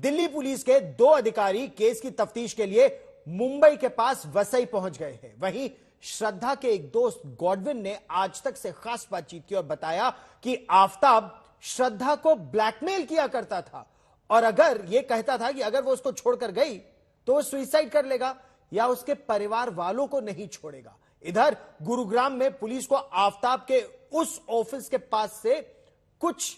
Delhi police के 2 अधिकारी case की तफ्तीश के लिए मुंबई के पास वसई पहुंच गए हैं। वहीं श्रद्धा के एक दोस्त गॉडविन ने आज तक से खास बातचीत की और बताया कि आफताब श्रद्धा को ब्लैकमेल किया करता था और अगर यह कहता था कि अगर वो उसको छोड़कर गई तो वो सुसाइड कर लेगा या उसके परिवार वालों को नहीं छोड़ेगा। इधर गुरुग्राम में पुलिस को आफताब के उस ऑफिस के पास से कुछ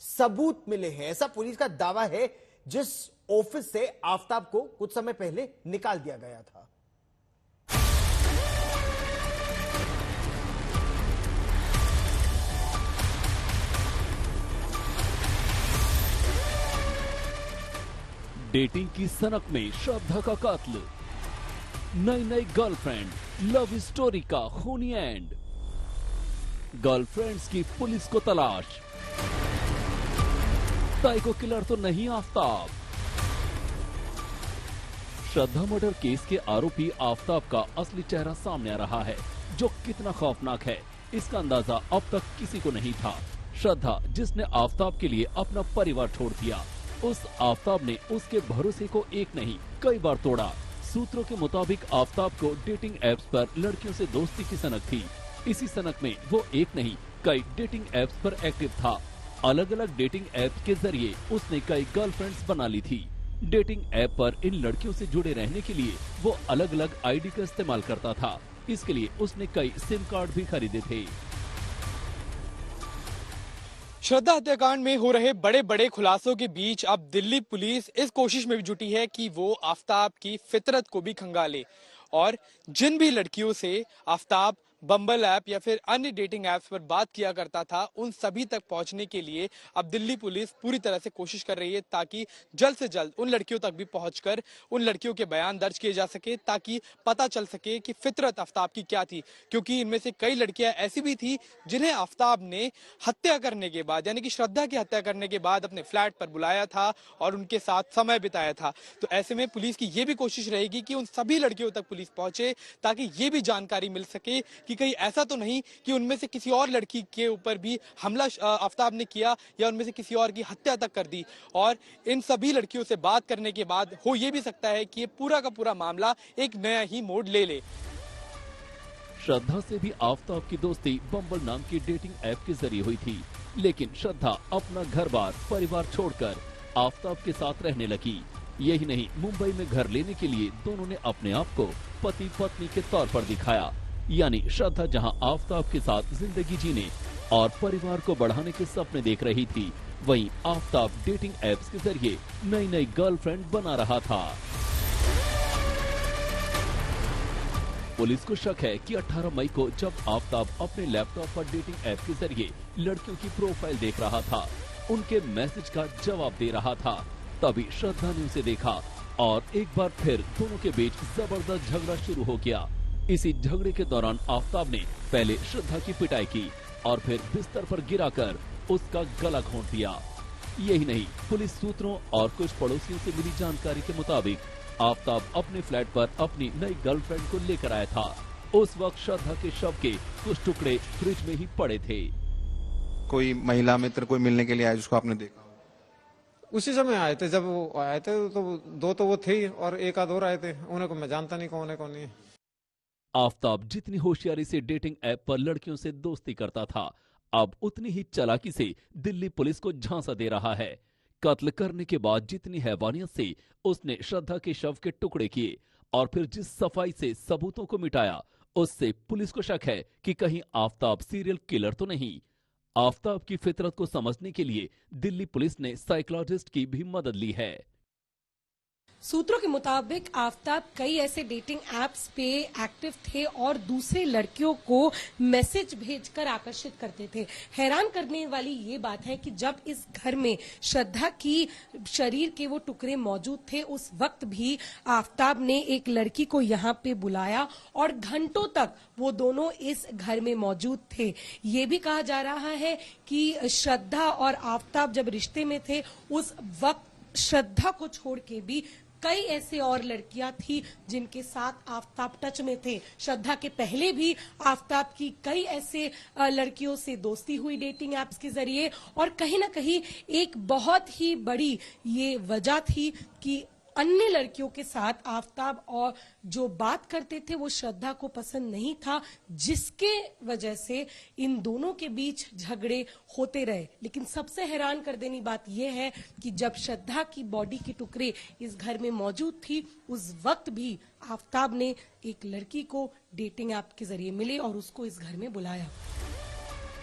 सबूत मिले हैं। ऐसा पुलिस का दावा है जिस ऑफिस से आफताब को कुछ समय पहले निकाल दिया गया था। डेटिंग की सनक में श्रद्धा का कत्ल, नई नई गर्लफ्रेंड, लव स्टोरी का खूनी एंड, गर्लफ्रेंड्स की पुलिस को तलाश, साइको किलर तो नहीं आफताब। श्रद्धा मर्डर केस के आरोपी आफताब का असली चेहरा सामने आ रहा है, जो कितना खौफनाक है इसका अंदाजा अब तक किसी को नहीं था। श्रद्धा जिसने आफताब के लिए अपना परिवार छोड़ दिया, उस आफताब ने उसके भरोसे को एक नहीं कई बार तोड़ा। सूत्रों के मुताबिक आफताब को डेटिंग एप्स पर लड़कियों से दोस्ती की सनक थी। इसी सनक में वो एक नहीं कई डेटिंग एप्स पर एक्टिव था। अलग अलग डेटिंग एप्स के जरिए उसने कई गर्लफ्रेंड्स बना ली थी। डेटिंग ऐप पर इन लड़कियों से जुड़े रहने के लिए वो अलग अलग आईडी का इस्तेमाल करता था। इसके लिए उसने कई सिम कार्ड भी खरीदे थे। श्रद्धा हत्याकांड में हो रहे बड़े बड़े खुलासों के बीच अब दिल्ली पुलिस इस कोशिश में भी जुटी है कि वो आफताब की फितरत को भी खंगाले और जिन भी लड़कियों से आफताब बम्बल ऐप या फिर अन्य डेटिंग ऐप्स पर बात किया करता था, उन सभी तक पहुंचने के लिए अब दिल्ली पुलिस पूरी तरह से कोशिश कर रही है ताकि जल्द से जल्द उन लड़कियों तक भी पहुंचकर उन लड़कियों के बयान दर्ज किए जा सके, ताकि पता चल सके कि फितरत आफताब की क्या थी। क्योंकि इनमें से कई लड़कियां ऐसी भी थी जिन्हें आफताब ने हत्या करने के बाद, यानी कि श्रद्धा की हत्या करने के बाद अपने फ्लैट पर बुलाया था और उनके साथ समय बिताया था। तो ऐसे में पुलिस की ये भी कोशिश रहेगी कि उन सभी लड़कियों तक पुलिस पहुंचे ताकि ये भी जानकारी मिल सके कि कहीं ऐसा तो नहीं कि उनमें से किसी और लड़की के ऊपर भी हमला आफताब ने किया या उनमें से किसी और की हत्या तक कर दी। और इन सभी लड़कियों से बात करने के बाद हो ये भी सकता है कि ये पूरा का पूरा मामला एक नया ही मोड़ ले ले। श्रद्धा से भी आफताब की दोस्ती बम्बल नाम की डेटिंग ऐप के जरिए हुई थी, लेकिन श्रद्धा अपना घर-बार परिवार छोड़कर आफताब के साथ रहने लगी। यही नहीं, मुंबई में घर लेने के लिए दोनों ने अपने आप को पति पत्नी के तौर पर दिखाया। यानी श्रद्धा जहां आफताब के साथ जिंदगी जीने और परिवार को बढ़ाने के सपने देख रही थी, वहीं आफताब डेटिंग एप्स के जरिए नई नई गर्लफ्रेंड बना रहा था। पुलिस को शक है कि 18 मई को जब आफताब अपने लैपटॉप पर डेटिंग ऐप के जरिए लड़कियों की प्रोफाइल देख रहा था, उनके मैसेज का जवाब दे रहा था, तभी श्रद्धा ने उसे देखा और एक बार फिर दोनों के बीच जबरदस्त झगड़ा शुरू हो गया। इसी झगड़े के दौरान आफताब ने पहले श्रद्धा की पिटाई की और फिर बिस्तर पर गिराकर उसका गला घोंट दिया। यही नहीं, पुलिस सूत्रों और कुछ पड़ोसियों से मिली जानकारी के मुताबिक आफताब अपने फ्लैट पर अपनी नई गर्लफ्रेंड को लेकर आया था। उस वक्त श्रद्धा के शव के कुछ टुकड़े फ्रिज में ही पड़े थे। कोई महिला मित्र कोई मिलने के लिए आया जिसको आपने देखा? उसी समय आए थे, जब वो आए थे तो 2 तो वो थे और एक आध और आए थे, उन्हें को मैं जानता नहीं कौन है कौन नहीं। आफताब जितनी होशियारी से डेटिंग ऐप पर लड़कियों से दोस्ती करता था, अब उतनी ही चालाकी से दिल्ली पुलिस को झांसा दे रहा है। कत्ल करने के बाद जितनी हैवानियत से उसने श्रद्धा के शव के टुकड़े किए और फिर जिस सफाई से सबूतों को मिटाया, उससे पुलिस को शक है कि कहीं आफताब सीरियल किलर तो नहीं। आफताब की फितरत को समझने के लिए दिल्ली पुलिस ने साइकोलॉजिस्ट की भी मदद ली है। सूत्रों के मुताबिक आफताब कई ऐसे डेटिंग एप्स पे एक्टिव थे और दूसरे लड़कियों को मैसेज भेजकर आकर्षित करते थे। हैरान करने वाली ये बात है कि जब इस घर में श्रद्धा की शरीर के वो टुकड़े मौजूद थे, उस वक्त भी आफताब ने एक लड़की को यहाँ पे बुलाया और घंटों तक वो दोनों इस घर में मौजूद थे। ये भी कहा जा रहा है कि श्रद्धा और आफताब जब रिश्ते में थे, उस वक्त श्रद्धा को छोड़ के भी कई ऐसे और लड़कियां थी जिनके साथ आफताब टच में थे। श्रद्धा के पहले भी आफताब की कई ऐसे लड़कियों से दोस्ती हुई डेटिंग एप्स के जरिए, और कहीं ना कहीं एक बहुत ही बड़ी ये वजह थी कि अन्य लड़कियों के साथ आफताब और जो बात करते थे वो श्रद्धा को पसंद नहीं था, जिसके वजह से इन दोनों के बीच झगड़े होते रहे। लेकिन सबसे हैरान कर देनी बात यह है कि जब श्रद्धा की बॉडी के टुकड़े इस घर में मौजूद थी, उस वक्त भी आफताब ने एक लड़की को डेटिंग ऐप के जरिए मिले और उसको इस घर में बुलाया।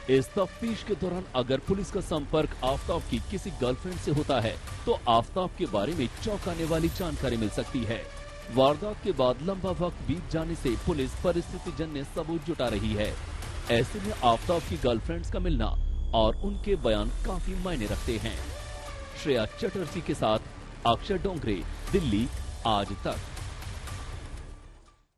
इस तफ्तीश के दौरान अगर पुलिस का संपर्क आफताब की किसी गर्लफ्रेंड से होता है तो आफताब के बारे में चौंकाने वाली जानकारी मिल सकती है। वारदात के बाद लंबा वक्त बीत जाने से पुलिस परिस्थिति जन्य सबूत जुटा रही है। ऐसे में आफताब की गर्लफ्रेंड्स का मिलना और उनके बयान काफी मायने रखते हैं। श्रेया चटर्जी के साथ अक्षय डोंगरे, दिल्ली आज तक।